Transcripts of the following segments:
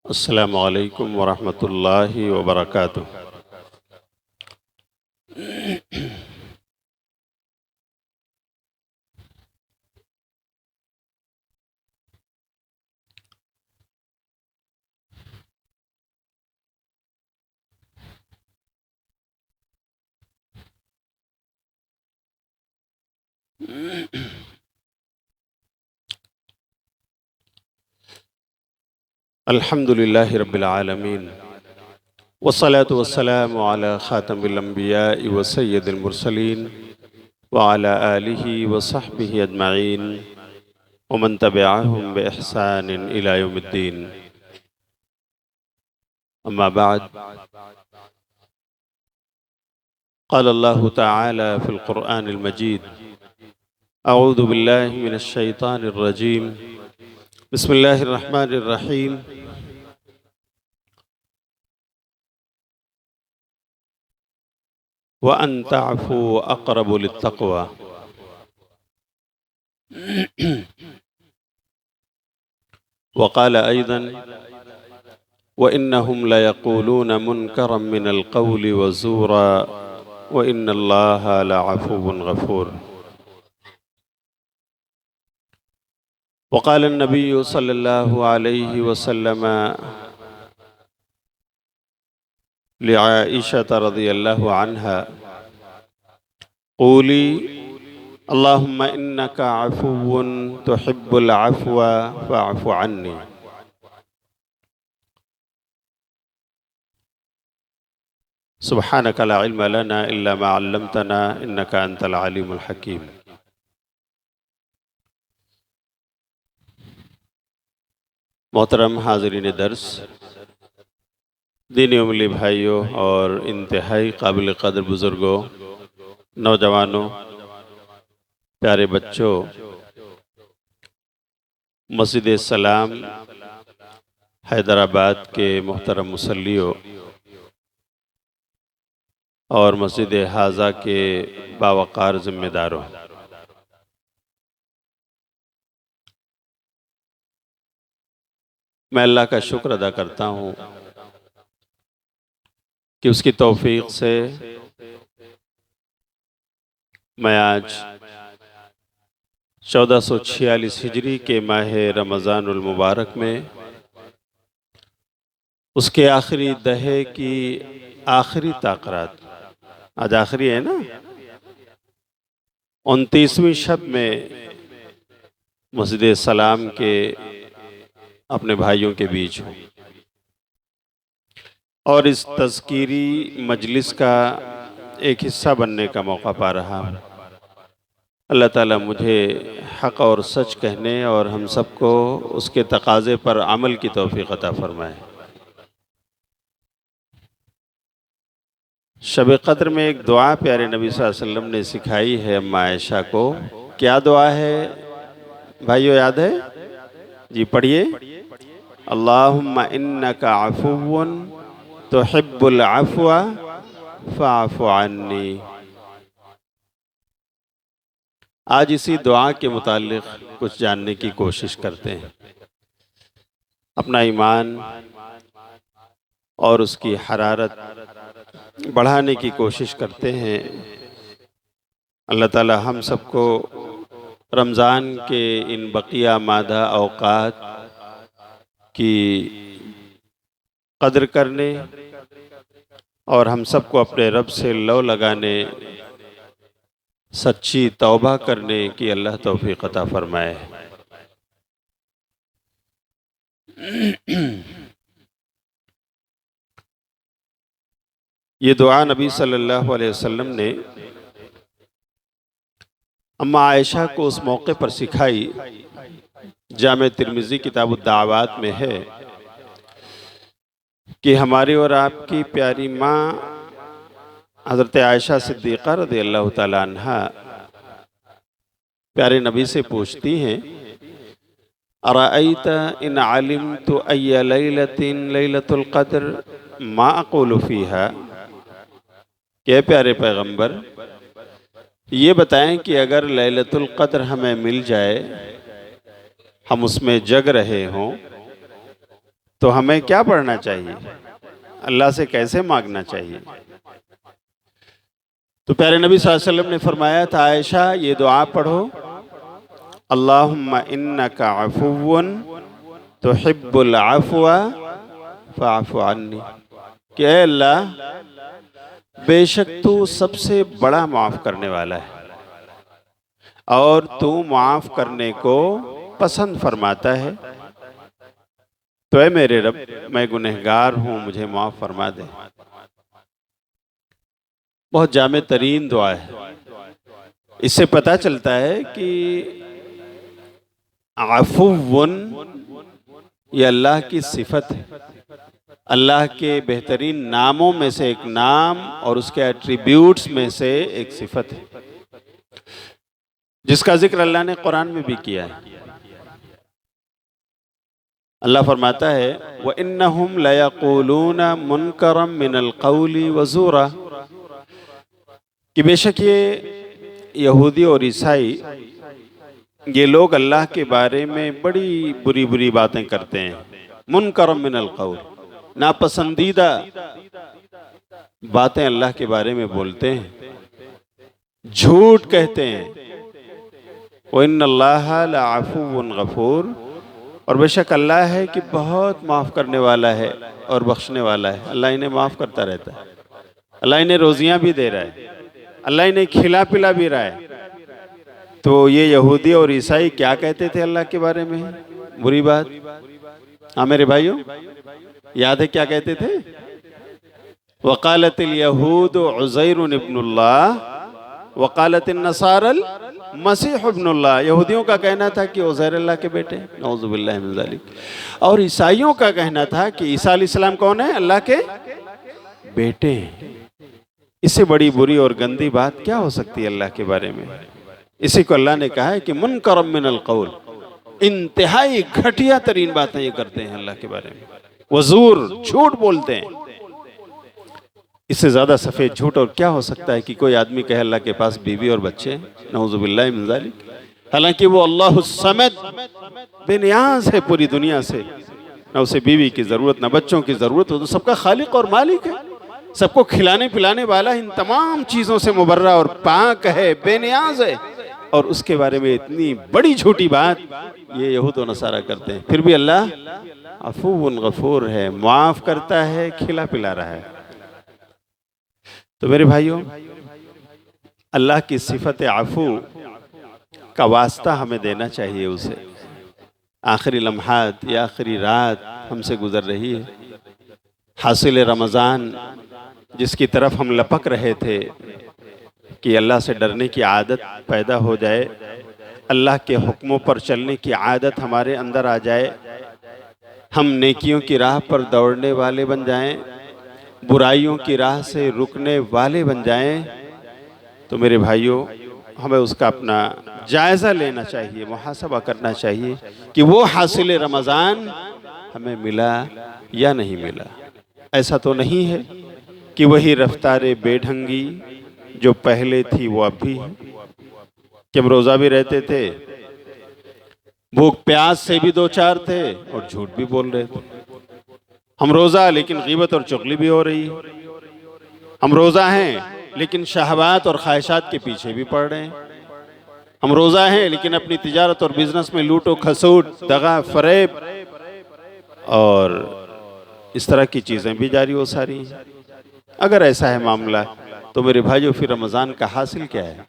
अस्सलामु अलैकुम वरहमतुल्लाहि वबरकातुह। अल्हम्दुलिल्लाहि रब्बिल आलमीन वस्सलातु वस्सलामु अला खातमिल अंबियाइ व सय्यिदिल मुरसलीन व अला आलिहि व सहबिहि अजमईन व मन तबिअहुम बि इहसानिन इला यौमिद्दीन। अम्मा बाद, क़ाल अल्लाहु तआला फ़िल क़ुरआनिल मजीद, अऊज़ु बिल्लाहि मिनश शैतानिर रजीम, बिस्मिल्लाहिर रहमानिर रहीम। व अन तअफ़ू अक़रबु लित्तक़वा। व क़ाल अय्ज़न व इन्नहुम लयक़ूलून मुनकरम मिनल क़ौलि व ज़ूरा व इन्नल्लाह लअफ़ुव्वुन ग़फ़ूर। व क़ाल अन्नबिय्यु सल्लल्लाहु अलैहि वसल्लम लिआइशा रज़ियल्लाहु अन्हा, क़ूली अल्लाहुम्मा इन्नका अफ़ुव्वुन तुहिब्बुल अफ़्व फ़अफ़ु अन्नी। सुब्हानका ला इल्म लना इल्ला मा अल्लमतना इन्नका अंतल अलीमुल हकीम। मोहतरम हाज़रीन दर्स, दीनी उमली भाइयों और इंतहाई काबिल क़द्र बुज़ुर्गों, नौजवानों, प्यारे बच्चों, मस्जिद सलाम हैदराबाद के मोहतरम मुसल्लियों और मस्जिद हाजा के बावकार ज़िम्मेदारों, मैं अल्लाह का शुक्र अदा करता हूँ कि उसकी तौफीक से मैं आज 1446 हिजरी के माह रमज़ानुल मुबारक में उसके आखिरी दहे की आखिरी ताक़रात, आज आखिरी है ना, 29वीं शब में मस्जिद सलाम के अपने भाइयों के बीच हूँ और इस तज़कीरी मजलिस का एक हिस्सा बनने का मौका पा रहा हूँ। अल्लाह ताला मुझे हक़ और सच कहने और हम सबको उसके तकाज़े पर अमल की तौफ़ीक़ अता फ़रमाए। शब क़द्र में एक दुआ प्यारे नबी सल्लल्लाहु अलैहि वसल्लम ने सिखाई है अम्मा आयशा को। क्या दुआ है भाइयों, याद है? जी पढ़िए। अल्लाहुम्मा इन्नका अफ़ुव्वुन तुहिब्बुल अफ़्व फ़अफ़ु अन्नी। आज इसी दुआ के मुतालिक कुछ जानने की कोशिश करते हैं, अपना ईमान और उसकी हरारत बढ़ाने की कोशिश करते हैं। अल्लाह ताला हम सबको रमज़ान के इन बकिया मादा औक़ात की कद्र करने और हम सबको अपने रब से लौ लगाने, सच्ची तौबा करने की अल्लाह तौफ़ीक़ अता फ़रमाए। ये दुआ नबी सल्लल्लाहु अलैहि वसल्लम ने अम्मा आयशा को उस मौके पर सिखाई। जामे तिर्मिज़ी किताब दावात में है कि हमारी और आपकी प्यारी माँ हज़रत आयशा सिद्दीक़ा रज़ियल्लाहु ताला अन्हा प्यारे नबी से पूछती हैं, अरअयत इन अलिमतु अय्य लैलतिन लैलतुल क़द्र मा अक़ूलु फ़ीहा। क्या प्यारे पैगंबर, ये बताएं कि अगर लैलतुल क़द्र हमें मिल जाए, हम उसमें जग रहे हों, तो हमें क्या पढ़ना चाहिए, अल्लाह से कैसे मांगना चाहिए? तो प्यारे नबी सल्लल्लाहु अलैहि वसल्लम ने फरमाया था, आयशा ये दुआ पढ़ो, अल्लाहुम्मा इन्नका अफ़ुव्वुन तुहिब्बुल अफ़्वा फ़अफ़ु अन्नी, कि ऐ अल्लाह बेशक तू सबसे बड़ा माफ़ करने वाला है और तू माफ़ करने को पसंद फरमाता है, तो ऐ मेरे रब मैं गुनहगार हूँ, मुझे माफ़ फरमा दे। बहुत जामे तरीन दुआ है। इससे पता चलता है कि अफ़ुव्वुन ये अल्लाह की सिफत है, अल्लाह के बेहतरीन नामों में से एक नाम और उसके एट्रीब्यूट्स में से एक सिफत है, जिसका जिक्र अल्लाह ने कुरान में भी किया है। अल्लाह फरमाता है, व इन्नहुम लयक़ूलूना मुनकरम मिनल क़ौली व ज़ूरा, कि बेशक ये यहूदी और ईसाई ये लोग अल्लाह के बारे में बड़ी बुरी बुरी बातें करते हैं। मुनकरम मिनल क़ौल, नापसंदीदा बातें अल्लाह के बारे में बोलते हैं, झूठ कहते हैं। व इन्नल्लाहा लअफ़ुव्वुन गफ़ूर, और बेशक अल्लाह है कि बहुत माफ़ करने वाला है और बख्शने वाला है। अल्लाह इन्हें माफ़ करता रहता है, अल्लाह इन्हें रोज़ियाँ भी दे रहा है, अल्लाह इन्हें खिला पिला भी रहा है। तो ये यहूदी और ईसाई क्या कहते थे अल्लाह के बारे में, बुरी बात? हाँ मेरे भाइयों, याद है क्या कहते थे? वक़ालतिल यहूद उज़ैरुन इब्नुल्लाह वक़ालतिन नसारल मसीह इब्नुल्लाह, यहूदियों का कहना था कि उज़ैर अल्लाह के बेटे, नऊज़ु बिल्लाहि मिन ज़ालिक, और ईसाइयों का कहना था कि ईसा अलैहिस्सलाम कौन है, अल्लाह के बेटे। इससे बड़ी बुरी और गंदी बात क्या हो सकती है अल्लाह के बारे में? इसी को अल्लाह ने कहा है कि मुनकरम मिनल क़ौल, इंतहाई घटिया तरीन बातें ये करते हैं अल्लाह के बारे में, वज़ूर झूठ बोलते हैं। इससे ज्यादा सफेद झूठ और क्या हो सकता है कि कोई आदमी कहे अल्लाह के पास बीवी और बच्चे हैं, नऊज़ु बिल्लाहि मिन ज़ालिक, हालांकि वो अल्लाहुस समद बेनियाज है पूरी दुनिया से, न उसे बीवी की जरूरत न बच्चों की जरूरत, वो तो सबका खालिक और मालिक है, सबको खिलाने पिलाने वाला, इन तमाम चीजों से मुबर्रा और पाक है, बेनियाज है, और उसके बारे में इतनी बड़ी झूठी बात ये यहूद और नसारा करते हैं। फिर भी अल्लाह अफ़ुव्वुन गफ़ूर है, माफ करता है, खिला पिला रहा है। तो मेरे भाइयों, अल्लाह की सिफत आफू का वास्ता हमें देना चाहिए उसे। आखिरी लम्हात या आखिरी रात हमसे गुजर रही है, हासिल रमज़ान जिसकी तरफ हम लपक रहे थे कि अल्लाह से डरने की आदत पैदा हो जाए, अल्लाह के हुक्मों पर चलने की आदत हमारे अंदर आ जाए, हम नेकियों की राह पर दौड़ने वाले बन जाएं, बुराइयों की राह से रुकने वाले बन जाएं, तो मेरे भाइयों हमें उसका अपना जायज़ा लेना चाहिए, मुहासबा करना चाहिए कि वो हासिल रमज़ान हमें मिला या नहीं मिला। ऐसा तो नहीं है कि वही रफ्तार बेढंगी जो पहले थी वो अब भी है, कि हम रोज़ा भी रहते थे, भूख प्यास से भी दो चार थे और झूठ भी बोल रहे थे। हम रोज़ा लेकिन ग़ीबत और चुगली भी हो रही है। हम रोज़ा हैं लेकिन शहवात और ख्वाहिशात के पीछे भी पड़ रहे हैं। हम रोज़ा हैं लेकिन अपनी तिजारत और बिजनेस में लूटो खसूट, दगा फरेब और इस तरह की चीज़ें भी जारी हो सारी हैं। अगर ऐसा है मामला तो मेरे भाइयों फिर रमज़ान का हासिल क्या है?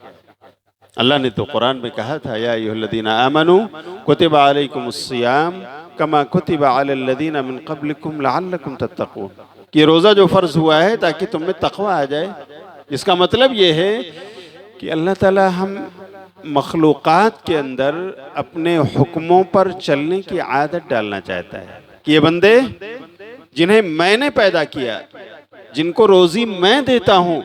अल्लाह ने तो कुरान में कहा था, या अय्युहल्लज़ीना आमनू कुतिबा अलैकुमुस्सियाम कमा कुतिबा अलल्लज़ीना मिन क़ब्लिकुम लअल्लकुम तत्तक़ून, कि रोज़ा जो फ़र्ज़ हुआ है ताकि तुम में तक़वा आ जाए। इसका मतलब ये है कि अल्लाह ताला हम मखलूक़ात के अंदर अपने हुक्मों पर चलने की आदत डालना चाहता है कि ये बंदे जिन्हें मैंने पैदा किया, जिनको रोज़ी मैं देता हूँ,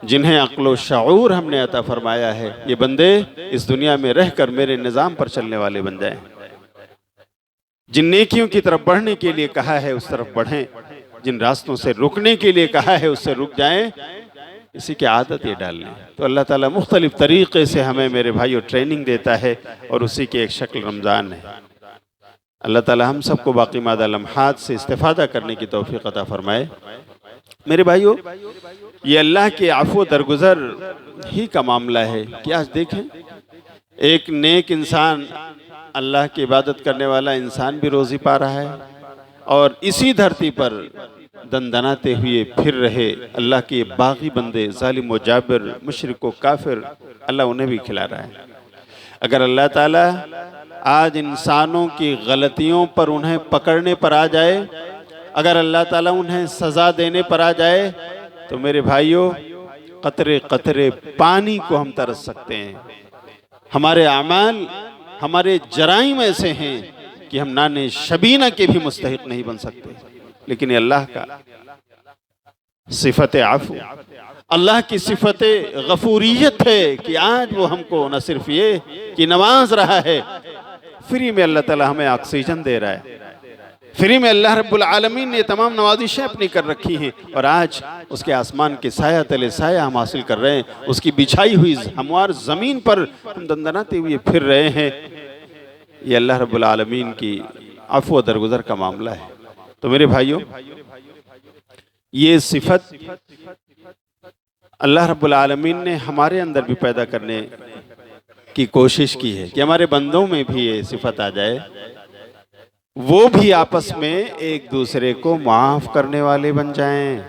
जिन्हें अक्ल शऊर हमने अता फरमाया है, ये बंदे इस दुनिया में रहकर मेरे निज़ाम पर चलने वाले बन जाएं। जिन नेकियों की तरफ बढ़ने के लिए कहा है उस तरफ बढ़ें, जिन रास्तों से रुकने के लिए कहा है उससे रुक जाएं, इसी की आदत ये डाल लें। तो अल्लाह ताला मुख्तलिफ तरीक़े से हमें मेरे भाइयों ट्रेनिंग देता है और उसी की एक शक्ल रमज़ान है। अल्लाह ताला हम सबको बाकी मादा लम्हात से इस्तिफ़ादा करने की तौफ़ीक़ अता फ़रमाए। मेरे भाइयों, ये अल्लाह के आफ़ो दरगुज़र ही का मामला है कि आज देखें, एक नेक इंसान, अल्लाह की इबादत करने वाला इंसान भी रोज़ी पा रहा है और इसी धरती पर दंदनाते हुए फिर रहे अल्लाह के बागी बंदे, जालिम व जाबिर, मुशरिक व काफिर, अल्लाह उन्हें भी खिला रहा है। अगर अल्लाह ताला आज इंसानों की गलतियों पर उन्हें पकड़ने पर आ जाए, अगर अल्लाह ताला उन्हें सज़ा देने पर आ जाए, तो मेरे भाइयों कतरे कतरे पानी को हम तरस सकते हैं। हमारे अमाल, हमारे जराइम ऐसे हैं कि हम नाने शबीना के भी मुस्तहिक नहीं बन सकते। लेकिन ये अल्लाह का सिफत आफू, अल्लाह की सिफत गफूरियत है कि आज वो हमको न सिर्फ ये कि नवाज रहा है, फ्री में अल्लाह ताला हमें ऑक्सीजन दे रहा है, फ्री में अल्लाह रब्बुल आलमीन ने तमाम नवाजिशें अपनी कर रखी हैं और आज उसके आसमान के साया तले साया हम हासिल कर रहे हैं, उसकी बिछाई हुई हमवार ज़मीन पर हम दंदनाते हुए फिर रहे हैं। ये अल्लाह रब्बुल आलमीन की अफ़्व दरगुज़र का मामला है। तो मेरे भाइयों, ये सिफत अल्लाह रब्बुल आलमीन ने हमारे अंदर भी पैदा करने की कोशिश की है कि हमारे बंदों में भी ये सिफत आ जाए, वो भी आपस में एक दूसरे को माफ करने वाले बन जाएं।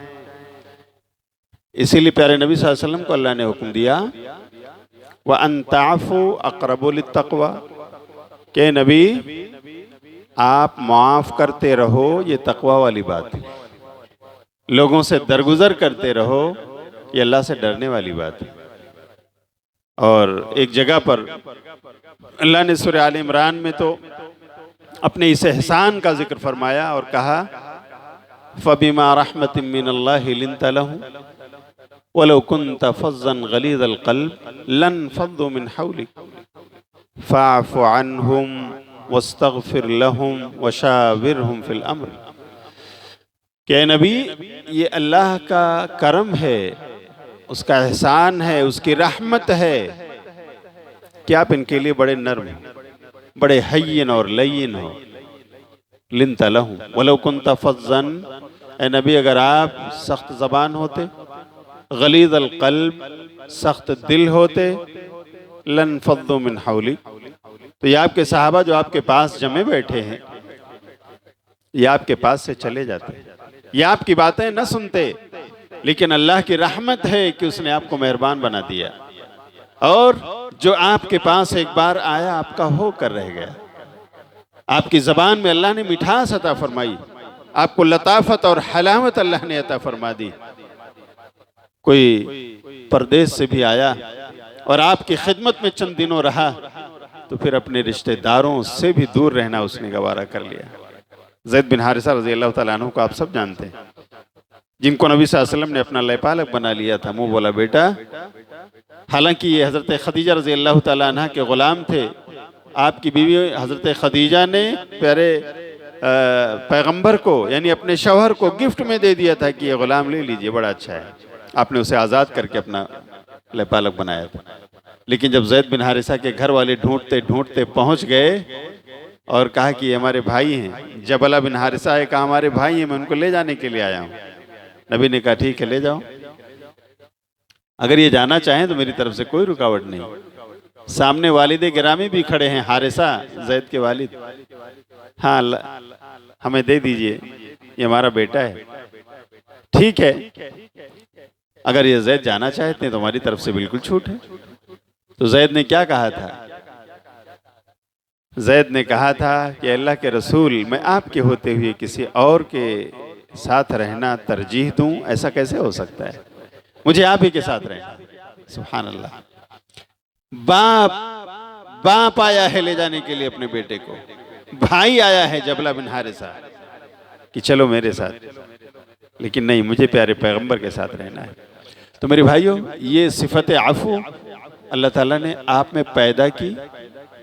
इसीलिए प्यारे नबी सल्लल्लाहु अलैहि वसल्लम को अल्लाह ने हुक्म दिया, व अन ताफ़ू अक़रबु लित्तक़वा, के नबी आप माफ करते रहो, ये तक़वा वाली बात है। लोगों से दरगुजर करते रहो, ये अल्लाह से डरने वाली बात है। और एक जगह पर अल्लाह ने सूरह आल इमरान में तो अपने इस एहसान का जिक्र फरमाया और कहा, फ़बिमा रहमतिम मिनल्लाहि लिन्त लहुम वलौ कुन्त फ़ज़्ज़न गलीज़ल क़ल्ब लन फ़द्दू मिन हौलिक फ़अफ़ु अन्हुम वस्तग़फ़िर लहुम वशाविरहुम फ़िल अम्र। क्या नबी, ये अल्लाह का करम है, उसका एहसान है, उसकी रहमत है कि आप इनके लिए बड़े नर्म, बड़े हय्यन और लय्यिन हो। लिन्त लहुम वलौ कुन्त फ़ज़्ज़न, ए नबी अगर आप सख्त ज़बान होते, गलीज़ल क़ल्ब, सख्त दिल होते, लन फ़द्दू मिन हौलिक, तो ये आपके सहाबा जो आपके पास जमे बैठे हैं, ये आपके पास से चले जाते, ये आपकी बातें न सुनते। लेकिन अल्लाह की रहमत है कि उसने आपको मेहरबान बना दिया और जो आपके पास एक बार आया आपका होकर रह गया। आपकी ज़बान में अल्लाह ने मिठास अता फरमाई, आपको लताफत और हलावत अल्लाह ने अता फरमा दी। कोई परदेश से भी आया और आपकी खिदमत में चंद दिनों रहा, तो फिर अपने रिश्तेदारों से भी दूर रहना उसने गवारा कर लिया। ज़ैद बिन हारिसा रज़ी अल्लाह तआला अन्हु को आप सब जानते हैं, जिनको नबी सल्लल्लाहु अलैहि वसल्लम ने अपना लयपालक बना लिया था। मुँह बोला बेटा, हालांकि ये हज़रत खदीजा रज़ी अल्लाह तआला अन्हा के ग़ुलाम थे। आपकी बीवी हज़रत खदीजा ने प्यारे पैगंबर को यानी अपने शौहर को गिफ्ट में दे दिया था कि ये ग़ुलाम ले लीजिए, बड़ा अच्छा है। आपने उसे आज़ाद करके अपना लयपालक बनाया था। लेकिन जब ज़ैद बिन हारिसा के घर वाले ढूंढते ढूंढते पहुंच गए और कहा कि ये हमारे भाई हैं, जबला बिन हारिसा है, कहा हमारे भाई हैं, मैं उनको ले जाने के लिए आया हूँ। नबी ने कहा ठीक है ले जाओ, अगर ये जाना चाहें तो मेरी तरफ से कोई रुकावट नहीं। सामने वालिद गिरामी भी खड़े हैं, हारिसा ज़ैद के वालिद। हाँ हमें दे दीजिए, ये हमारा बेटा है। ठीक है, अगर ये ज़ैद जाना चाहते हैं तो हमारी तरफ से बिल्कुल छूट है। तो ज़ैद ने क्या कहा था? ज़ैद ने कहा था कि अल्लाह के रसूल, मैं आपके होते हुए किसी और के साथ रहना तरजीह दूं, ऐसा कैसे हो सकता है? मुझे आप ही के साथ रहना। सुभान अल्लाह। बाप आया है ले जाने के लिए अपने बेटे को, भाई आया है जबला बिन हारिसा कि चलो मेरे साथ, लेकिन नहीं, मुझे प्यारे पैगंबर के साथ रहना है। तो मेरे भाइयों, ये सिफत आफू अल्लाह ताला ने आप में पैदा की,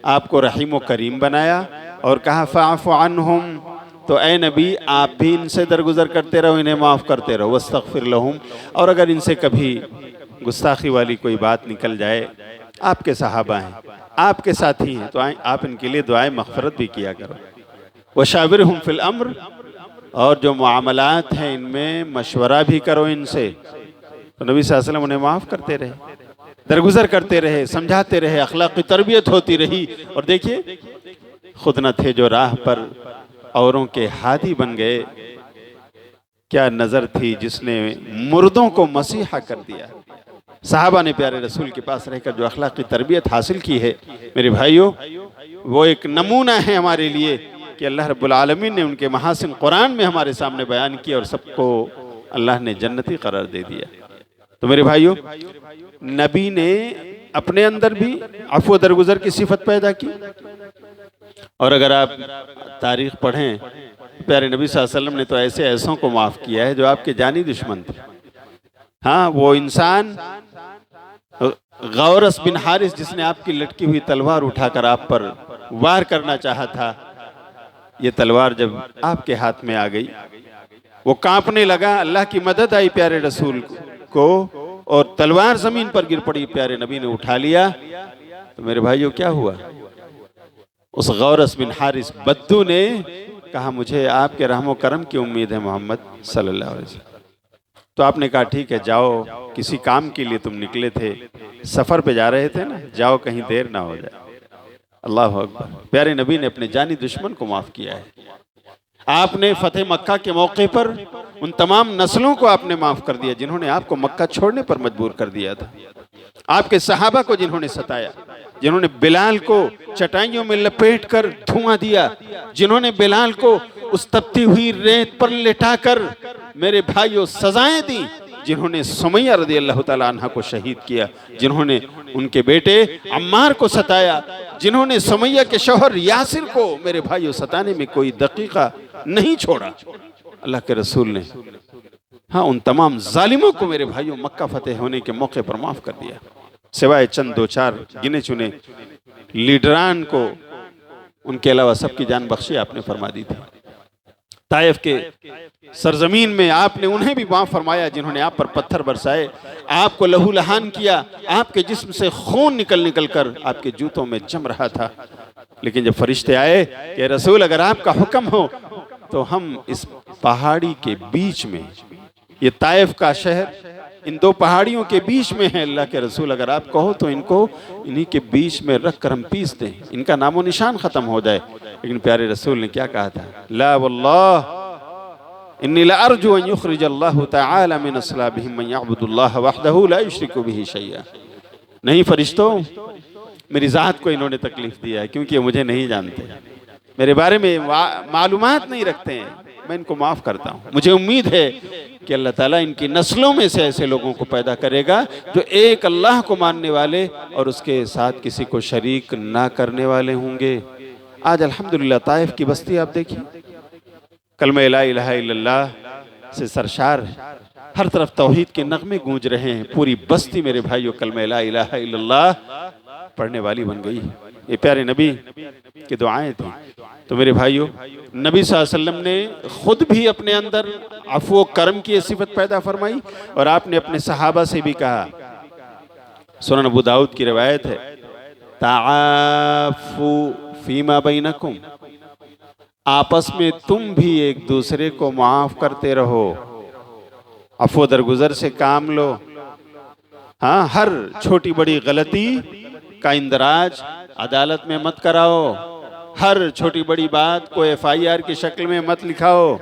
आपको रहीम व करीम बनाया और कहा फ़अफ़ु अन्हुम तो ए नबी आप भी इनसे दरगुजर करते रहो, इन्हें माफ़ करते रहो। वस्तगफिर लहुम, और अगर इनसे कभी गुस्ताखी वाली कोई बात निकल जाए, आपके सहाबा हैं, आपके साथी हैं, तो आप इनके लिए दुआए मग़फ़िरत भी किया करो। वशाविरहुम फिल अम्र, और जो मामलात हैं इनमें मशवरा भी करो इनसे। तो नबी सल्लल्लाहु अलैहि वसल्लम उन्हें माफ़ करते रहे, दरगुजर करते रहे, समझाते रहे, अखलाक की तरबियत होती रही। और देखिए, खुद न थे जो राह पर औरों के हादी बन गए। क्या नज़र थी जिसने मुर्दों को मसीहा कर दिया। साहबा ने प्यारे रसूल के पास रहकर जो अखलाक की तरबियत हासिल की है, मेरे भाइयों, वो एक नमूना है हमारे लिए कि अल्लाह रब्बुल आलमीन ने उनके महासिन कुरान में हमारे सामने बयान किया और सबको अल्लाह ने जन्नती करार दे दिया। तो मेरे भाइयों, नबी ने अपने अंदर भी अफ़्व दरगुजर की सिफत पैदा की। और अगर आप तारीख पढ़ें, प्यारे नबी सल्लल्लाहु अलैहि वसल्लम ने तो ऐसे ऐसों को माफ़ किया है जो आपके जानी दुश्मन थे। हाँ, वो इंसान गौरस बिन हारिस जिसने आपकी लटकी हुई तलवार उठाकर आप पर वार करना चाहा था, ये तलवार जब आपके हाथ में आ गई, वो कांपने लगा, अल्लाह की मदद आई प्यारे रसूल को, और तलवार जमीन पर गिर पड़ी, प्यारे नबी ने उठा लिया। तो मेरे भाइयों, क्या हुआ? उस गौरस बिन हारिस बद्दू ने कहा, मुझे आपके रहमो करम की उम्मीद है मोहम्मद सल्लल्लाहु अलैहि वसल्लम। तो आपने कहा, ठीक है, जाओ, किसी काम के लिए तुम निकले थे, सफ़र पे जा रहे थे ना, जाओ, कहीं देर ना हो जाए। अल्लाह अकबर। प्यारे नबी ने अपने जानी दुश्मन को माफ़ किया है। आपने फतेह मक्का के मौके पर उन तमाम नस्लों को आपने माफ़ कर दिया जिन्होंने आपको मक्का छोड़ने पर मजबूर कर दिया था। आपके सहाबा को जिन्होंने सताया, जिन्होंने बिलाल को चटाइयों में लपेट कर धुआं दिया, जिन्होंने बिलाल को उस तपती हुई रेत पर लिटाकर मेरे भाइयों सजाएं दी, जिन्होंने सुमैया रज़ी अल्लाह तआला अन्हा को शहीद किया, जिन्होंने उनके बेटे अम्मार को सताया, जिन्होंने सुमैया के शौहर यासिर को मेरे भाइयों सताने में कोई दकीका नहीं छोड़ा, अल्लाह के रसूल ने हाँ उन तमाम जालिमों को मेरे भाइयों मक्का फतेह होने के मौके पर माफ़ कर दिया। सिवाय चंद दो चार गिने चुने लीडरान को, उनके अलावा सबकी जान बख्शी आपने फरमा दी थी। ताइफ के सरजमीन में आपने उन्हें भी माफ़ फरमाया जिन्होंने आप पर पत्थर बरसाए, आपको लहूलहान किया, आपके जिस्म से खून निकल निकल कर आपके जूतों में जम रहा था। लेकिन जब फरिश्ते आए कि रसूल अगर आपका हुक्म हो तो हम इस पहाड़ी के बीच में, ये ताइफ का शहर इन दो पहाड़ियों के बीच में है, अल्लाह के रसूल अगर आप कहो तो इनको इन्हीं के बीच में रख कर हम पीस दें, इनका नामो निशान ख़त्म हो जाए। लेकिन प्यारे रसूल ने क्या कहा था? ला वल्लाह इन्नी ला अर्जू अन युखरिज अल्लाहु तआला मिन अस्लाबिहिम मन यअबुदुल्लाह वहदहू ला युशरिकु बिही शैया। नहीं फरिश्तों, मेरी ज़ात को इन्होंने तकलीफ दिया है क्योंकि ये मुझे नहीं जानते, मेरे बारे में मालूमात नहीं रखते हैं, मैं इनको माफ़ करता हूँ। मुझे उम्मीद है कि अल्लाह ताला इनकी नस्लों में से ऐसे लोगों को पैदा करेगा जो एक अल्लाह को मानने वाले और उसके साथ किसी को शरीक ना करने वाले होंगे। आज अल्हम्दुलिल्लाह ताइफ की बस्ती आप देखिए, कलमा ला इलाहा इल्लल्लाह से सरशार है, हर तरफ तौहीद के नगमे गूंज रहे हैं। पूरी बस्ती मेरे भाइयों कलमा ला इलाहा इल्लल्लाह पढ़ने वाली बन गई है। ये प्यारे नबी की दुआएं थी। तो मेरे भाइयों, नबी सल्लल्लाहु अलैहि वसल्लम ने खुद भी अपने अंदर अफ़्व करम की सिफत पैदा फरमाई और आपने अपने सहाबा से भी कहा। सुनन अबू दाऊद की रिवायत है, ताआफू फीमा बैनकुम, आपस में तुम भी एक दूसरे को माफ करते रहो, अफ़्व दरगुजर से काम लो। हाँ, हर छोटी बड़ी गलती का इंदराज अदालत में मत कराओ, हर छोटी बड़ी बात को FIR की शक्ल में मत लिखाओ,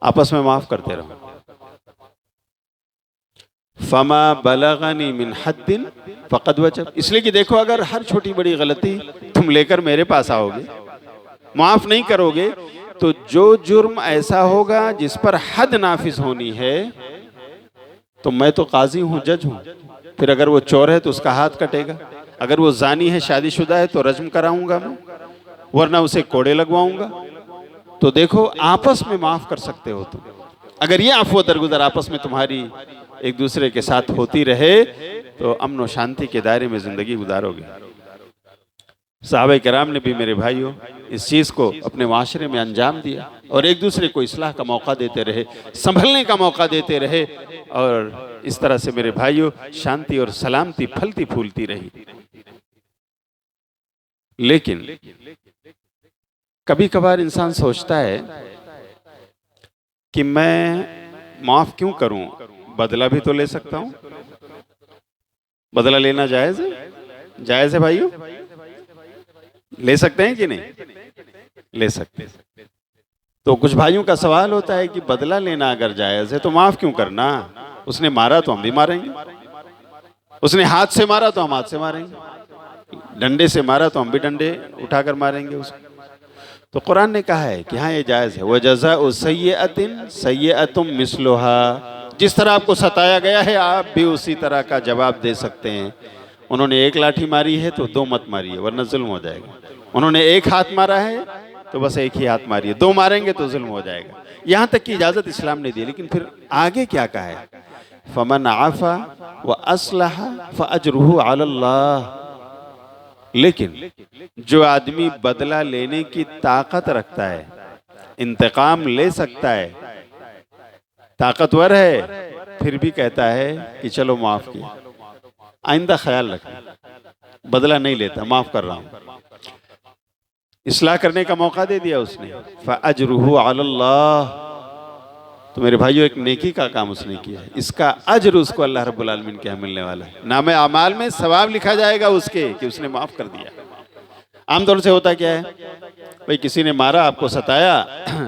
आपस में माफ करते रहो। फमा बलगनी मिन हद्दिन फ़क़द वजब, इसलिए कि देखो अगर हर छोटी बड़ी गलती तुम लेकर मेरे पास आओगे, माफ नहीं करोगे, तो जो जुर्म ऐसा होगा जिस पर हद नाफिज होनी है, तो मैं तो काजी हूँ, जज हूँ। फिर अगर वो चोर है तो उसका हाथ कटेगा, अगर वो जानी है, शादीशुदा है, तो रज्म कराऊंगा मैं, वरना उसे कोड़े लगवाऊंगा। तो देखो आपस में माफ कर सकते हो तुम। अगर ये अफ़्व दरगुजर आपस में तुम्हारी एक दूसरे के साथ होती रहे तो अमन और शांति के दायरे में जिंदगी गुजारोगे। सहाबा किराम ने भी मेरे भाइयों इस चीज़ को अपने माशरे में अंजाम दिया और एक दूसरे को इस्लाह का मौका देते रहे, संभलने का मौका देते रहे, और इस तरह से मेरे भाइयों शांति और सलामती फलती फूलती रही। लेकिन कभी कभार इंसान सोचता है कि मैं माफ क्यों करूं, बदला भी तो ले सकता हूं। बदला लेना जायज है? जायज है भाइयों? ले सकते हैं कि नहीं? ले सकते हैं। तो कुछ भाइयों का सवाल होता है कि बदला लेना अगर जायज है तो माफ क्यों करना? उसने मारा तो हम भी मारेंगे, उसने हाथ से मारा तो हम हाथ से मारेंगे, डंडे से मारा तो हम भी डंडे उठाकर मारेंगे उसको। तो कुरान ने कहा है कि हाँ ये जायज है। वह जज़ाउ सय्यअतिन सय्यअतुम मिस्लुहा, जिस तरह आपको सताया गया है आप भी उसी तरह का जवाब दे सकते हैं। उन्होंने एक लाठी मारी है तो दो मत मारिए वरना जुल्म हो जाएगा। उन्होंने एक हाथ मारा है तो बस एक ही हाथ मारिए, दो मारेंगे तो जुल्म हो जाएगा। यहाँ तक की इजाजत इस्लाम ने दी। लेकिन फिर आगे क्या कहा है? फमन आफा व अस्लह फअजरुहु अलल्लाह। लेकिन जो आदमी बदला लेने की ताकत रखता है, इंतकाम ले सकता है, ताकतवर है, फिर भी कहता है कि चलो माफ किया, आइंदा ख्याल रखें, बदला नहीं लेता, माफ कर रहा हूं, इस्लाह करने का मौका दे दिया उसने, फअजरुहु अलल्लाह। तो मेरे भाइयों एक नेकी का काम उसने किया है, इसका अजर उसको अल्लाह रब्बुल आलमीन के यहाँ मिलने वाला है। नामे अमाल में सवाब लिखा जाएगा उसके कि उसने माफ कर दिया। आमतौर से होता क्या है, भाई किसी ने मारा, आपको सताया,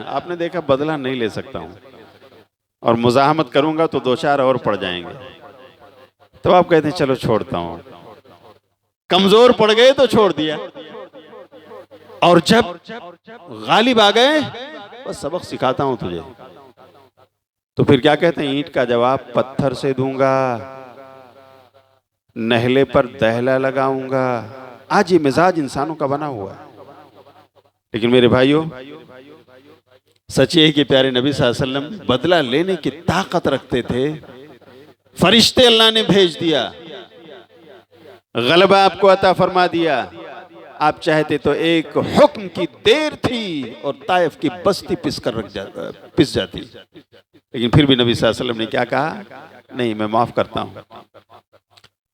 आपने देखा बदला नहीं ले सकता हूँ और मुजाहमत करूंगा तो दो चार और पड़ जाएंगे, तो आप कहते हैं चलो छोड़ता हूं। कमजोर पड़ गए तो छोड़ दिया, और जब गालिब आ गए बस सबक सिखाता हूं तुझे, तो फिर क्या कहते हैं? ईंट का जवाब पत्थर से दूंगा, नहले पर दहला लगाऊंगा। आज ये मिजाज इंसानों का बना हुआ है। लेकिन मेरे भाइयों सच ये है कि प्यारे नबी सल्लल्लाहु अलैहि वसल्लम बदला लेने की ताकत रखते थे। फरिश्ते अल्लाह ने भेज दिया, गलबा आपको अता फरमा दिया। आप चाहते तो एक हुक्म की देर थी और ताइफ की बस्ती पिस जाती। लेकिन फिर भी नबी सल्लल्लाहु अलैहि वसल्लम ने क्या कहा? नहीं, मैं माफ करता हूं,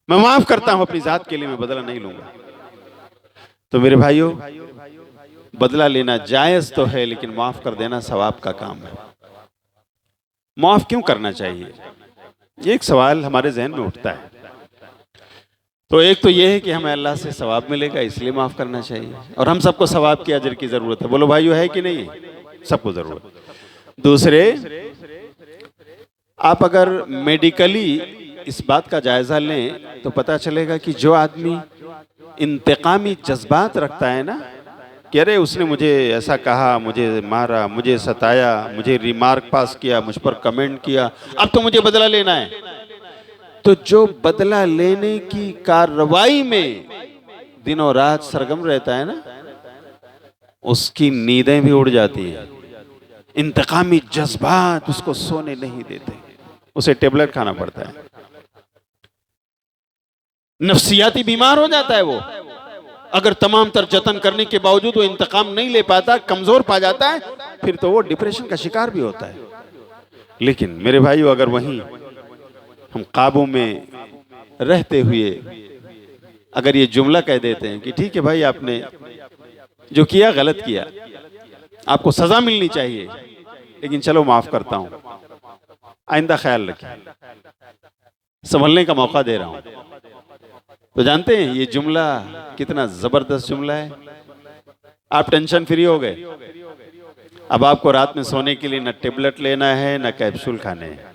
मैं माफ करता हूं, अपनी जात के लिए मैं बदला नहीं लूंगा। तो मेरे भाइयों बदला लेना जायज तो है, लेकिन माफ कर देना सवाब का काम है। माफ क्यों करना चाहिए, ये एक सवाल हमारे जहन में उठता है। तो एक तो ये है कि हमें अल्लाह से सवाब मिलेगा इसलिए माफ करना चाहिए, और हम सबको सवाब की अजर की जरूरत है। बोलो भाइयों, है कि नहीं? सबको जरूरत। दूसरे, आप अगर मेडिकली इस बात का जायजा लें तो पता चलेगा कि जो आदमी इंतकामी जज्बात रखता है ना, कि अरे उसने मुझे ऐसा कहा, मुझे मारा, मुझे सताया, मुझे रिमार्क पास किया, मुझ पर कमेंट किया, अब तो मुझे बदला लेना है। तो जो बदला लेने की कार्रवाई में दिनों रात सरगम रहता है ना, उसकी नींदें भी उड़ जाती हैं। इंतकामी जज्बात उसको सोने नहीं देते, उसे टेबलेट खाना पड़ता है, नफ्सियाती बीमार हो जाता है वो। अगर तमाम तर जतन करने के बावजूद वो इंतकाम नहीं ले पाता, कमजोर पा जाता है, फिर तो वो डिप्रेशन का शिकार भी होता है। लेकिन मेरे भाइयों, अगर वहीं हम काबू में रहते हुए अगर ये जुमला कह देते हैं कि ठीक है भाई, आपने जो किया गलत किया, आपको सजा मिलनी चाहिए, लेकिन चलो माफ करता हूं, आइंदा ख्याल रखें, संभलने का मौका दे रहा हूं, तो जानते हैं ये जुमला कितना जबरदस्त जुमला है। आप टेंशन फ्री हो गए। अब आपको रात में सोने के लिए न टेबलेट लेना है न कैप्सूल खाने हैं,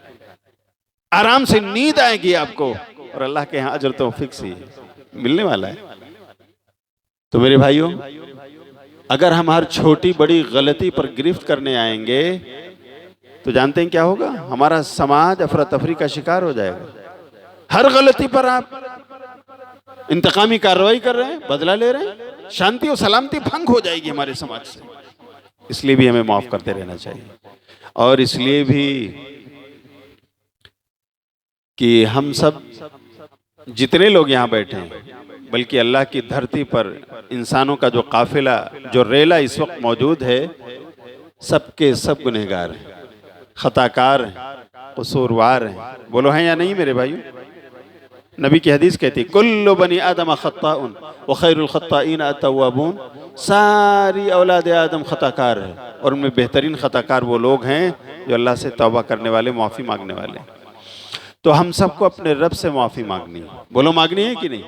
आराम से नींद आएगी आपको, और अल्लाह के यहाँ अजर तो फिक्स ही मिलने वाला है। तो मेरे भाइयों, अगर हम हर छोटी बड़ी गलती पर गिरफ्त करने आएंगे तो जानते हैं क्या होगा? हमारा समाज अफरा तफरी का शिकार हो जाएगा। हर गलती पर आप इंतकामी कार्रवाई कर रहे हैं, बदला ले रहे हैं, शांति और सलामती भंग हो जाएगी हमारे समाज से। इसलिए भी हमें माफ करते रहना चाहिए, और इसलिए भी कि हम सब जितने लोग यहाँ बैठे हैं, बल्कि अल्लाह की धरती पर इंसानों का जो काफिला, जो रेला इस वक्त मौजूद है, सबके सब गुनहगार हैं, खताकार हैं, कसूरवार हैं। बोलो हैं या नहीं मेरे भाइयों? नबी की हदीस कहती कुल्लु बनी आदम खत्ताउन व खैरुल खत्ताइन अत्तवाबून। सारी औलाद आदम खताकार है और उनमें बेहतरीन खताकार वो लोग हैं जो अल्लाह से तौबा करने वाले, माफ़ी मांगने वाले। तो हम सबको अपने रब से माफ़ी मांगनी है। बोलो मांगनी है कि नहीं?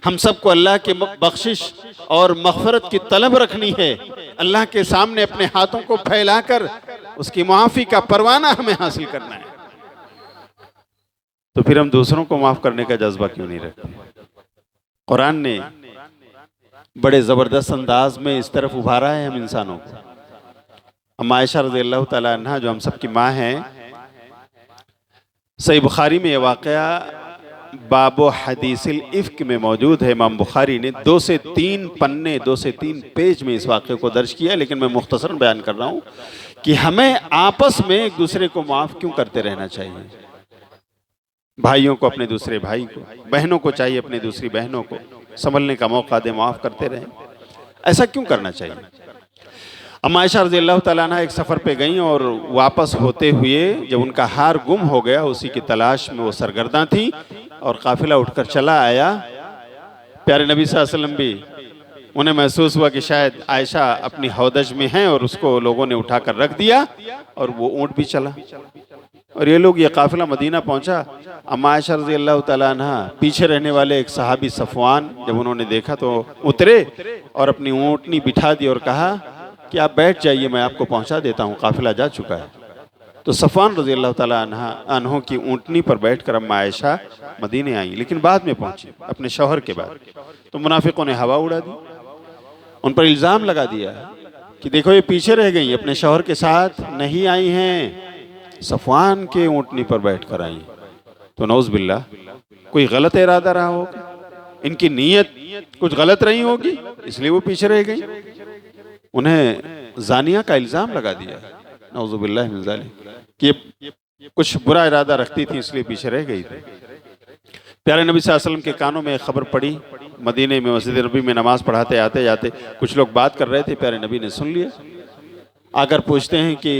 हम सबको अल्लाह के बख्शिश और मग़फ़िरत की तलब रखनी है। अल्लाह के सामने अपने हाथों को फैलाकर उसकी माफ़ी का परवाना हमें हासिल करना है। तो फिर हम दूसरों को माफ़ करने का जज्बा क्यों नहीं रखते? कुरान ने बड़े ज़बरदस्त अंदाज में इस तरफ उभारा है हम इंसानों को। अम्मा आयशा रज़ियल्लाहु ताला अन्हा जो हम सबकी माँ हैं, सही बुखारी में ये वाक़या बाबो हदीसिल इफ़्क में मौजूद है। इमाम बुखारी ने 2 से 3 पन्ने, 2 से 3 पेज में इस वाक़े को दर्ज किया, लेकिन मैं मुख्तसरन बयान कर रहा हूँ कि हमें आपस में एक दूसरे को माफ़ क्यों करते रहना चाहिए। भाइयों को अपने दूसरे भाई को, बहनों को चाहिए अपने दूसरी बहनों को संभलने का मौका दे, माफ़ करते रहें। ऐसा क्यों करना चाहिए? अम्मा आयशा रज़ियल्लाहु ताला अन्हा एक सफ़र पे गईं और वापस होते हुए जब उनका हार गुम हो गया, उसी की तलाश में वो सरगर्दा थी और काफिला उठकर चला आया। प्यारे नबी सल्लल्लाहु अलैहि वसल्लम भी उन्हें महसूस हुआ कि शायद आयशा अपनी हौदज में हैं और उसको लोगों ने उठाकर रख दिया और वो ऊँट भी चला और ये काफिला मदीना पहुंचा। अम्मा आयशा रज़ियल्लाहु ताला अन्हा पीछे रहने वाले एक सहाबी सफ़वान जब उन्होंने देखा तो उतरे और अपनी ऊँटनी बिठा दी और कहा कि आप बैठ जाइए, मैं आपको पहुंचा देता हूं, काफिला जा चुका है। तो सफ़वान रज़ियल्लाहु ताला अन्हो की ऊँटनी पर बैठकर अम्मा आयशा मदीने आई, लेकिन बाद में पहुंची अपने शौहर के बाद। तो मुनाफिकों ने हवा उड़ा दी, उन पर इल्ज़ाम लगा दिया कि देखो ये पीछे रह गई, अपने शौहर के साथ नहीं आई हैं, सफ़वान के ऊँटनी पर बैठकर आई। तो नौज़ बिल्लाह कोई गलत इरादा रहा होगा, इनकी नीयत कुछ गलत रही होगी, इसलिए वो पीछे रह गई। उन्हें जानिया का इल्ज़ाम लगा दिया, नौज़ु बिल्लाह मिन ज़ालिक, कि कुछ बुरा इरादा रखती थी इसलिए पीछे रह गई थी। प्यारे नबी सल्लल्लाहु अलैहि वसल्लम के कानों में खबर पड़ी, मदीने में मस्जिद नबी में नमाज पढ़ाते आते जाते कुछ लोग बात कर रहे थे, प्यारे नबी ने सुन लिया। आकर पूछते हैं कि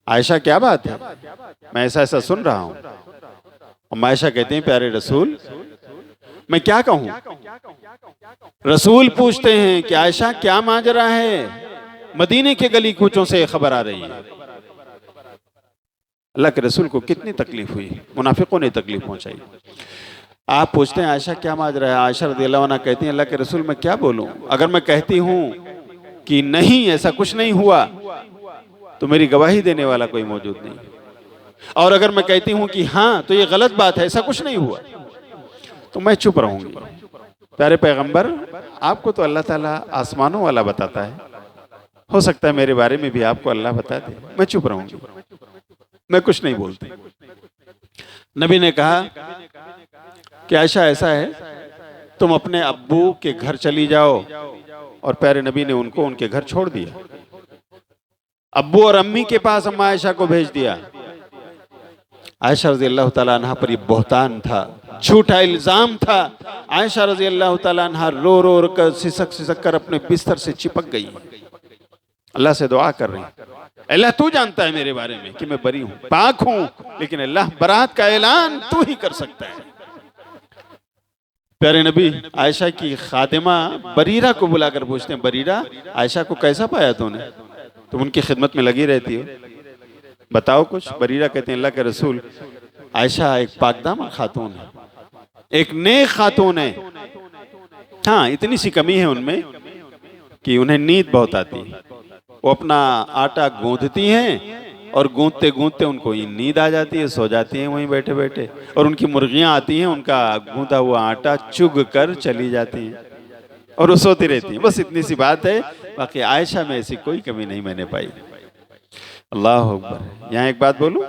आयशा क्या बात है, मैं ऐसा ऐसा सुन रहा हूँ। अम्मा आयशा कहते हैं प्यारे रसूल मैं क्या कहूँ। रसूल पूछते हैं कि आयशा क्या माजरा है, मदीने के गली कूचों से खबर आ रही है। अल्लाह के रसूल को कितनी तकलीफ हुई, मुनाफिकों ने तकलीफ पहुंचाई। आप पूछते हैं आयशा क्या माजरा है। आयशा रज़ियल्लाहु अन्हा कहती हैं अल्लाह के रसूल मैं क्या बोलूं, अगर मैं कहती हूँ कि नहीं ऐसा कुछ नहीं हुआ तो मेरी गवाही देने वाला कोई मौजूद नहीं, और अगर मैं कहती हूँ कि हाँ तो ये गलत बात है, ऐसा कुछ नहीं हुआ, तो मैं चुप रहूंगी। प्यारे पैगंबर आपको तो अल्लाह ताला आसमानों वाला बताता है, हो सकता है मेरे बारे में भी आपको अल्लाह बता दे, मैं चुप रहूंगी, मैं कुछ नहीं बोलती। नबी ने कहा कि आयशा ऐसा है तुम अपने अब्बू के घर चली जाओ, और प्यारे नबी ने उनको उनके घर छोड़ दिया। अब्बू और अम्मी के पास अम्मा आयशा को भेज दिया। आयशा रज़ियल्लाहु ताला अन्हा पर ये बहतान था, झूठा इल्जाम था। आयशा रज़ियल्लाहु ताला अन्हा रो रो कर सिसक कर अपने बिस्तर से चिपक गई, अल्लाह से दुआ कर रही, अल्लाह तू जानता है मेरे बारे में कि मैं बरी हूँ, पाक हूँ, लेकिन अल्लाह बरात का ऐलान तू ही कर सकता है। प्यारे नबी आयशा की खादिमा बरीरा को बुलाकर पूछते हैं बरीरा आयशा को कैसा पाया तूने, तुम उनकी खिदमत में लगी रहती हो, बताओ कुछ। बरीरा कहते हैं अल्लाह के रसूल आयशा एक पाकदामन खातून है, एक नेक खातून है, हाँ इतनी सी कमी है उनमें कि उन्हें नींद बहुत आती है। वो अपना आटा गूंथती हैं और गूंथते गूंथते उनको नींद आ जाती है, सो जाती हैं वहीं बैठे बैठे, और उनकी मुर्गियां आती हैं, उनका गूंथा हुआ आटा चुग कर चली जाती हैं और वो सोती रहती हैं। बस इतनी सी बात है, बाकी आयशा में ऐसी कोई कमी नहीं मैंने पाई। अल्लाह अकबर। यहाँ एक बात बोलूं,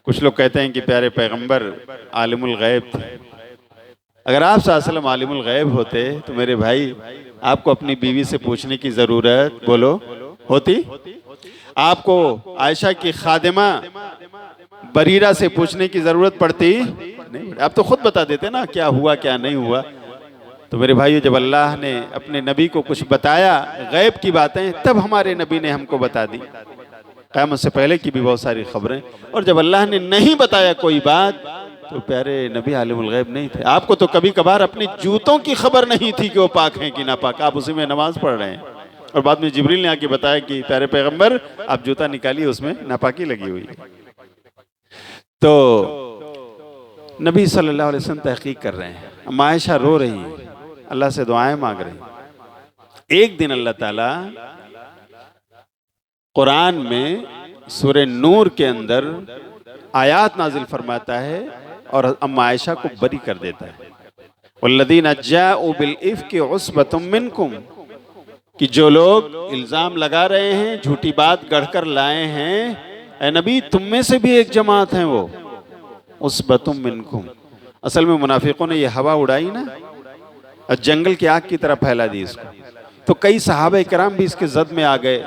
कुछ लोग कहते हैं कि प्यारे पैगंबर आलिमुल गैब थे। अगर आप सल्लल्लाहु अलैहि वसल्लम आलिमुल गैब होते तो मेरे भाई आपको अपनी बीवी से पूछने की जरूरत बोलो होती? आपको आयशा की खादिमा बरीरा से पूछने की जरूरत पड़ती नहीं? आप तो खुद बता देते ना क्या हुआ क्या नहीं हुआ। तो मेरे भाइयों, जब अल्लाह ने अपने नबी को कुछ बताया गैब की बातें, तब हमारे नबी ने हमको बता दी क़यामत से पहले की भी बहुत सारी खबरें। और जब अल्लाह ने नहीं बताया कोई बात, तो प्यारे नबी आलिमुल गैब नहीं थे। आपको तो कभी कभार अपनी जूतों की खबर नहीं थी कि वो पाक हैं कि नापाक, आप उसी में नमाज पढ़ रहे हैं, और बाद में जिब्रील ने आके बताया कि प्यारे पैगंबर आप जूता निकालिए, उसमें नापाकी लगी हुई है। तो नबी सल्लल्लाहु अलैहि वसल्लम तहकीक कर रहे हैं, अम्मा आयशा रो रही है, अल्लाह से दुआएं मांग रही हैं। एक दिन अल्लाह ताला कुरान में सूरह नूर के अंदर आयात नाजिल फरमाता है और अम्मा आयशा को बरी कर देता है। वल्लज़ीना जाऊ बिल इफ़्की उस्बतुम मिनकुम, कि जो लोग इल्जाम लगा रहे हैं, झूठी बात गढ़कर लाए हैं, ए नबी तुम में से भी एक जमात है वो, उस्बतुम मिनकुम। असल में मुनाफिकों ने ये हवा उड़ाई ना, और जंगल की आग की तरह फैला दी इसको। तो कई सहाबा इकराम भी इसके जद में आ गए।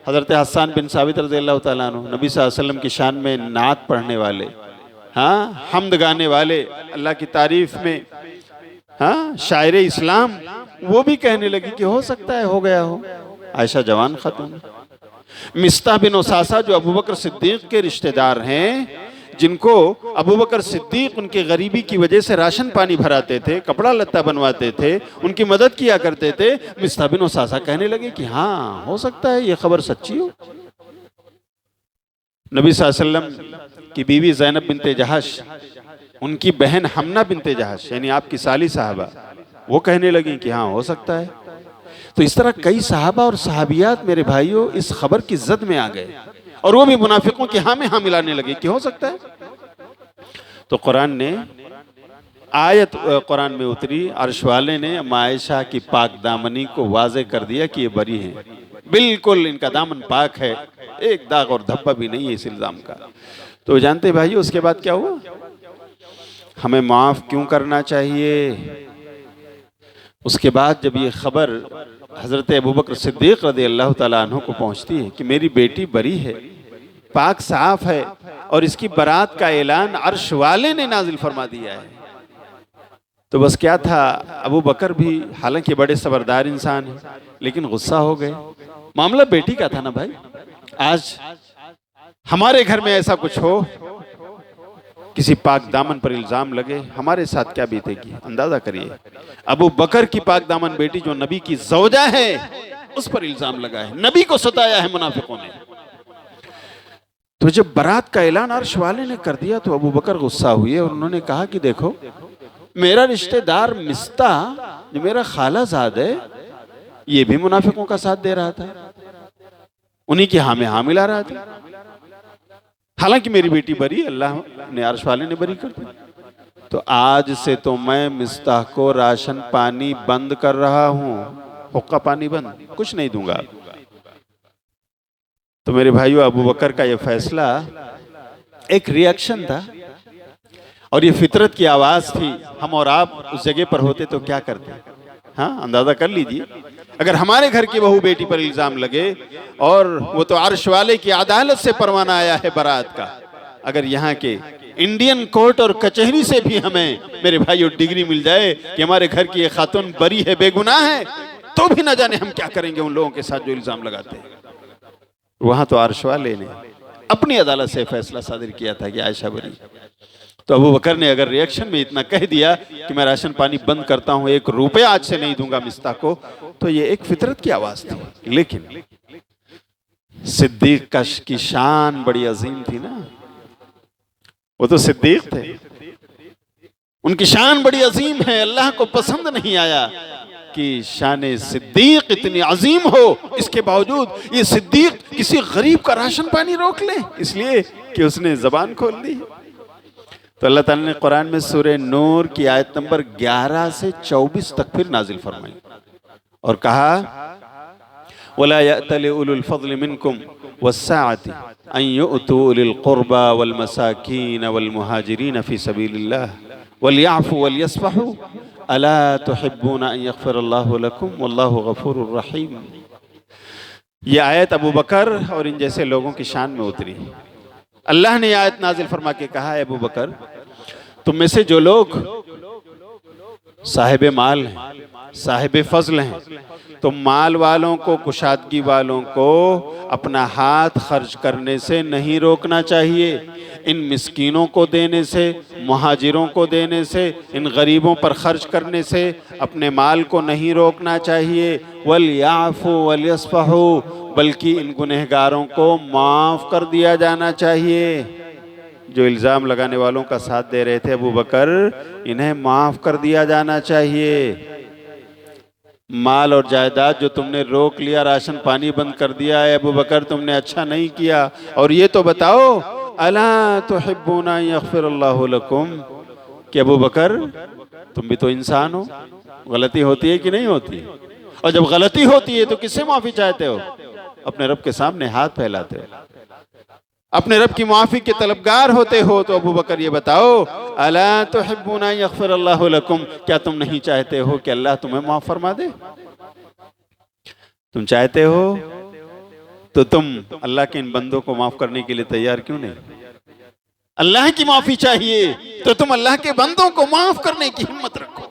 हज़रत हसन बिन साबित रज़ियल्लाहु ताला अन्हु, नबी सल्लल्लाहु अलैहि वसल्लम की शान में नात पढ़ने वाले, हाँ, हम्द गाने वाले, अल्लाह की तारीफ में, हाँ, शायर इस्लाम, वो भी कहने लगी कि हो सकता है हो गया हो। आयशा जवान खातून। मिस्ताह बिन उसासा जो अबू बकर सिद्दीक के रिश्तेदार हैं, जिनको अबू बकर सिद्दीक उनके गरीबी की वजह से राशन पानी भराते थे, कपड़ा लत्ता बनवाते थे, उनकी मदद किया करते थे, मिस्ताह बिन उसासा कहने लगे कि हाँ हो सकता है ये खबर सच्ची हो। नबी सल्लल्लाहु अलैहि वसल्लम की बीवी ज़ैनब बिनते जहश, उनकी बहन हमना बिनते जहश, यानी आपकी साली साहबा, वो कहने लगी कि हाँ हो सकता है। तो इस तरह कई साहबा और सहाबियात मेरे भाइयों इस खबर की जद में आ गए, और वो भी मुनाफिकों की हाँ में हाँ मिलाने लगे कि हो सकता है। तो कुरान ने आयत कुरान में उतरी, अर्श वाले ने अम्मा आयशा की पाक दामनी को वाज़े कर दिया कि ये बरी हैं, बिल्कुल इनका दामन पाक है, एक दाग और धब्बा भी नहीं है इस इल्जाम का। तो जानते भाई उसके बाद क्या हुआ, हमें माफ क्यों करना चाहिए। उसके बाद जब ये खबर हजरत अबू बकर सिद्दीक रज़ियल्लाहु ताला अन्हु को पहुंचती है कि मेरी बेटी बरी है, पाक साफ है, और इसकी बरात का ऐलान अर्श वाले ने नाजिल फरमा दिया है, तो बस क्या था, अबू बकर भी हालांकि बड़े सबरदार इंसान हैं, लेकिन गुस्सा हो गए। मामला बेटी का था ना भाई। आज हमारे घर में ऐसा कुछ हो, किसी पाक दामन पर इल्जाम लगे, हमारे साथ क्या बीतेगी अंदाजा करिए। अबू बकर की पाक दामन बेटी जो नबी की ज़ौजा है, उस पर इल्जाम लगा है, नबी को सताया है मुनाफिकों ने। तो जब बारात का ऐलान अर्श वाले ने कर दिया तो अबू बकर गुस्सा हुए और उन्होंने कहा कि देखो, मेरा रिश्तेदार मिस्ता जो मेरा खालाजाद है, ये भी मुनाफिकों का साथ दे रहा था, उन्हीं की हाँ में हाँ मिला रहा था। हालांकि मेरी बेटी बरी, अल्लाह ने अर्श वाले ने बरी कर दी। तो आज से तो मैं मिस्ताह को राशन पानी बंद कर रहा हूं, हुक्का पानी बंद, कुछ नहीं दूंगा। तो मेरे भाइयों, अबू बकर का ये फैसला एक रिएक्शन था और ये फितरत की आवाज थी। हम और आप उस जगह पर होते तो क्या करते? हाँ, अंदाजा कर लीजिए, अगर हमारे घर की बहू बेटी पर इल्जाम लगे और वो तो अर्श वाले की अदालत से परवाना आया है बारात का, अगर यहाँ के इंडियन कोर्ट और कचहरी से भी हमें मेरे भाइयों डिग्री मिल जाए कि हमारे घर की ये खातून बरी है, बेगुनाह है, तो भी न जाने हम क्या करेंगे उन लोगों के साथ जो इल्जाम लगाते हैं। वहां तो अर्श वाले ने अपनी अदालत से फैसला सादिर किया था कि आयशा बरी। तो अबू बकर ने अगर रिएक्शन में इतना कह दिया कि मैं राशन पानी बंद करता हूं, 1 रुपया आज से नहीं दूंगा मिस्ता को, तो ये एक फितरत की आवाज थी। लेकिन सिद्दीक की शान बड़ी अजीम थी ना, वो तो सिद्दीक थे, उनकी शान बड़ी अजीम है। अल्लाह को पसंद नहीं आया कि शान सिद्दीक इतनी अजीम हो, इसके बावजूद ये सिद्दीक किसी गरीब का राशन पानी रोक ले, इसलिए कि उसने जबान खोल दी। तो अल्लाह ताला ने कुरान में सूरह नूर की आयत नंबर 11 से 24 तक फिर नाजिल फरमाई और कहा, वला यअतलि उलुल फज़्ल मिनकुम वस्साअति अन युअतू उलिल क़ुरबा वल मसाकीन वल मुहाजिरीन फ़ी सबीलिल्लाह वलयअफ़ू वलयस्फ़हू अला तुहिब्बूना अन यग़फ़िरल्लाहु लकुम वल्लाहु गफ़ूरुर रहीम। ये आयत अबू बकर और इन जैसे लोगों की शान में उतरी। अल्लाह ने आयत नाजिल फरमा के कहा है, अबू बकर, तुम में से जो लोग साहिब माल हैं, साहिब फजल हैं, तो माल वालों को, कुशादगी वालों को अपना हाथ खर्च करने से नहीं रोकना चाहिए। इन मिस्कीनों को देने से, मुहाजिरों को देने से, इन गरीबों पर खर्च करने से अपने माल को नहीं रोकना चाहिए। वलयाफ़ू वलयस्फ़हू, बल्कि इन गुनहगारों को माफ़ कर दिया जाना चाहिए। जो इल्ज़ाम लगाने वालों का साथ दे रहे थे अबू बकर, इन्हें माफ़ कर दिया जाना चाहिए। माल और जायदाद जो तुमने रोक लिया, राशन पानी बंद कर दिया है अबू बकर, तुमने अच्छा नहीं किया। और ये तो बताओ, अला तुहिब्बूना यग़फ़िरल्लाहु लकुम, कि अबू बकर तुम भी तो इंसान हो, गलती होती है कि नहीं होती? और जब गलती होती है तो किससे माफ़ी चाहते हो? अपने रब के सामने हाथ फैलाते हो, अपने रब की माफ़ी के तलबगार होते हो। तो अबू बकर ये बताओ, अला तुहिब्बूना यग़फ़िरल्लाहु लकुम, क्या तुम नहीं चाहते हो कि अल्लाह तुम्हें माफ़ फरमा दे? तुम चाहते हो तो तुम अल्लाह के इन बंदों को माफ़ करने के लिए तैयार क्यों नहीं? अल्लाह की माफ़ी चाहिए तो तुम अल्लाह के बंदों को माफ़ करने की हिम्मत रखो।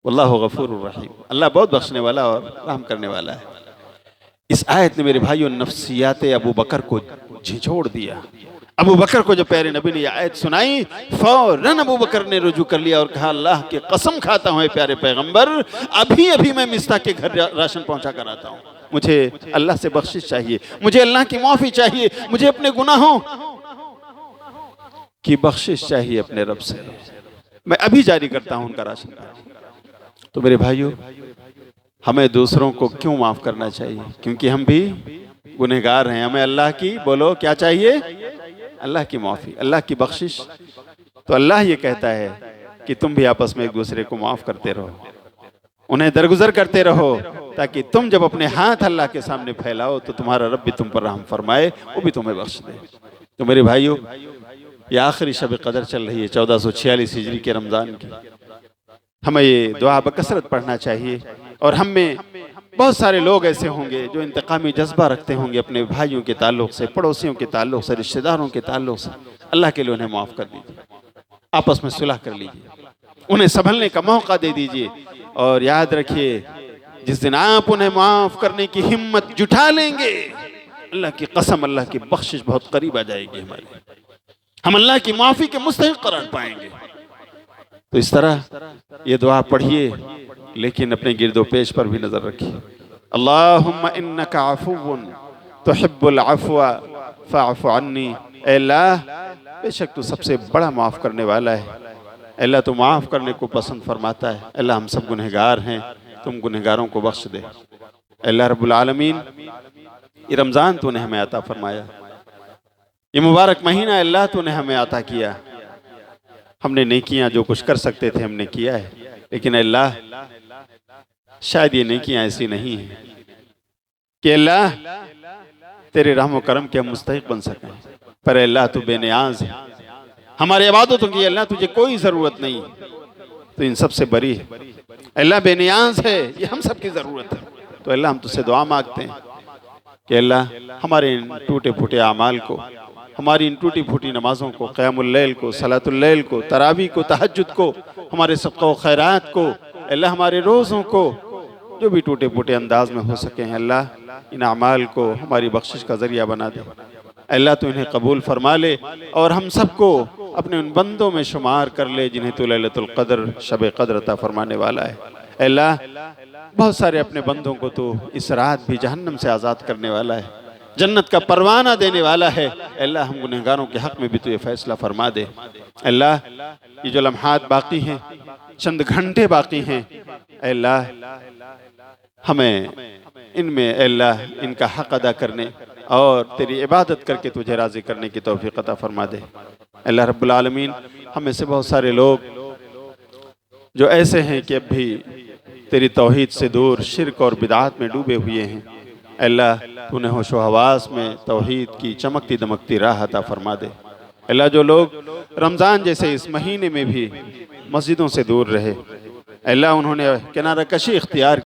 वल्लाहु गफूरुर रहीम, अल्लाह बहुत बख्शने वाला और रहम करने वाला है। इस आयत ने मेरे भाइयों नफ्सियात अबू बकर को झिझोड़ दिया। अबू बकर को जब प्यारे नबी ने यह आयत सुनाई, फौरन अबू बकर ने रुजू कर लिया और कहा, अल्लाह की कसम खाता हूँ प्यारे पैगंबर, अभी अभी मैं मिस्ता के घर राशन पहुंचा कर आता हूँ। मुझे अल्लाह से बख्शिश चाहिए, मुझे अल्लाह की माफ़ी चाहिए, मुझे अपने गुनाहों की बख्शिश चाहिए अपने रब से। मैं अभी जारी करता हूँ उनका राशन। तो मेरे भाइयों, हमें दूसरों को क्यों माफ़ करना चाहिए? क्योंकि हम भी गुनहगार हैं। हमें अल्लाह की, बोलो क्या चाहिए? अल्लाह की माफ़ी, अल्लाह की बख्शिश। तो अल्लाह ये कहता है कि तुम भी आपस में एक दूसरे को माफ़ करते रहो, उन्हें दरगुजर करते रहो, ताकि तुम जब अपने हाथ अल्लाह के सामने फैलाओ तो तुम्हारा रब भी तुम पर रहम फरमाए, वो भी तुम्हें बख्श दे। तो मेरे भाइयों, ये आखिरी शब कदर चल रही है 1446 हिजरी के रमज़ान की। हमें ये दुआ बकसरत पढ़ना चाहिए। और हम में बहुत सारे लोग ऐसे होंगे जो इंतकामी जज्बा रखते होंगे अपने भाइयों के ताल्लुक से, पड़ोसियों के ताल्लुक से, रिश्तेदारों के ताल्लुक से। अल्लाह के लिए उन्हें माफ़ कर दीजिए, आपस में सुलह कर लीजिए, उन्हें संभलने का मौका दे दीजिए। और याद रखिए, जिस दिन आप उन्हें माफ़ करने की हिम्मत जुटा लेंगे, अल्लाह की कसम, अल्लाह की बख्शिश बहुत करीब आ जाएगी हमारे। हम अल्लाह की माफ़ी के मुस्तहिक़ करार पाएंगे। तो इस तरह ये दुआ पढ़िए, लेकिन अपने गिरदो पेश पर भी नज़र रखिए। अल्लाहुम्मा इन्नका अफ़ुव्वुन तुहिब्बुल अफ़्व फ़अफ़ु अन्नी, अल्लाह बेशक तू सबसे बड़ा माफ़ करने वाला है, अल्लाह तू माफ़ करने को पसंद फरमाता है। अल्लाह हम सब गुनहगार हैं, तुम गुनहगारों को बख्श दे। अल्लाह रब्बुल आलमीन, ये रमज़ान तूने हमें अता फरमाया, ये मुबारक महीना अल्लाह तूने हमें अता किया। हमने नेकियां जो कुछ कर सकते थे हमने किया है, लेकिन अल्लाह शायद ये नेकियां ऐसी नहीं है कि अल्लाह तेरे रहम व करम के हम मुस्तहिक़ बन सकें। पर अल्लाह तू बेनियाज है, हमारी इबादतों की अल्लाह तुझे कोई ज़रूरत नहीं, तो इन सब से बरी है। अल्लाह बेनियाज है, ये हम सब की ज़रूरत है। तो अल्लाह हम तुझसे दुआ मांगते हैं कि अल्लाह हमारे इन टूटे फूटे अमाल को, हमारी इन टूटी फूटी नमाज़ों को, क़यामुल लैल को, सलातुल लैल को, तरावी को, तहज्जुद को, हमारे सदक़ा व खैरात को, अल्लाह हमारे रोज़ों को, जो भी टूटे फूटे अंदाज में हो सके हैं, अल्लाह इन अमाल को हमारी बख्शिश का ज़रिया बना दे। अल्लाह तो इन्हें कबूल फरमा ले और हम सबको अपने उन बंदों में शुमार कर ले जिन्हें तो लैलतुल क़द्र, शब क़द्र अता फरमाने वाला है। अल्लाह बहुत सारे अपने बंदों को तो इस रात भी जहन्नम से आज़ाद करने वाला है, जन्नत का परवाना देने वाला है। अल्लाह हम गुनहगारों के हक़ में भी तो ये फ़ैसला फरमा दे। अल्लाह ये जो लम्हात बाकी हैं, चंद घंटे बाकी हैं, अल्लाह हमें इनमें अल्लाह इनका हक़ अदा करने और तेरी इबादत करके तुझे राज़ी करने की तौफ़ीक़ अता फरमा दे। अल्लाह रब्बुल आलमीन, हमें से बहुत सारे लोग जो ऐसे हैं कि अब भी तेरी तौहीद से दूर शिर्क और बिदात में डूबे हुए हैं, अल्लाह तूने होशो हवास में तौहीद की चमकती दमकती राह अता फरमा दे। अल्लाह जो लोग रमज़ान जैसे इस महीने में भी मस्जिदों से दूर रहे, अल्लाह उन्होंने किनारा कशी इख्तियार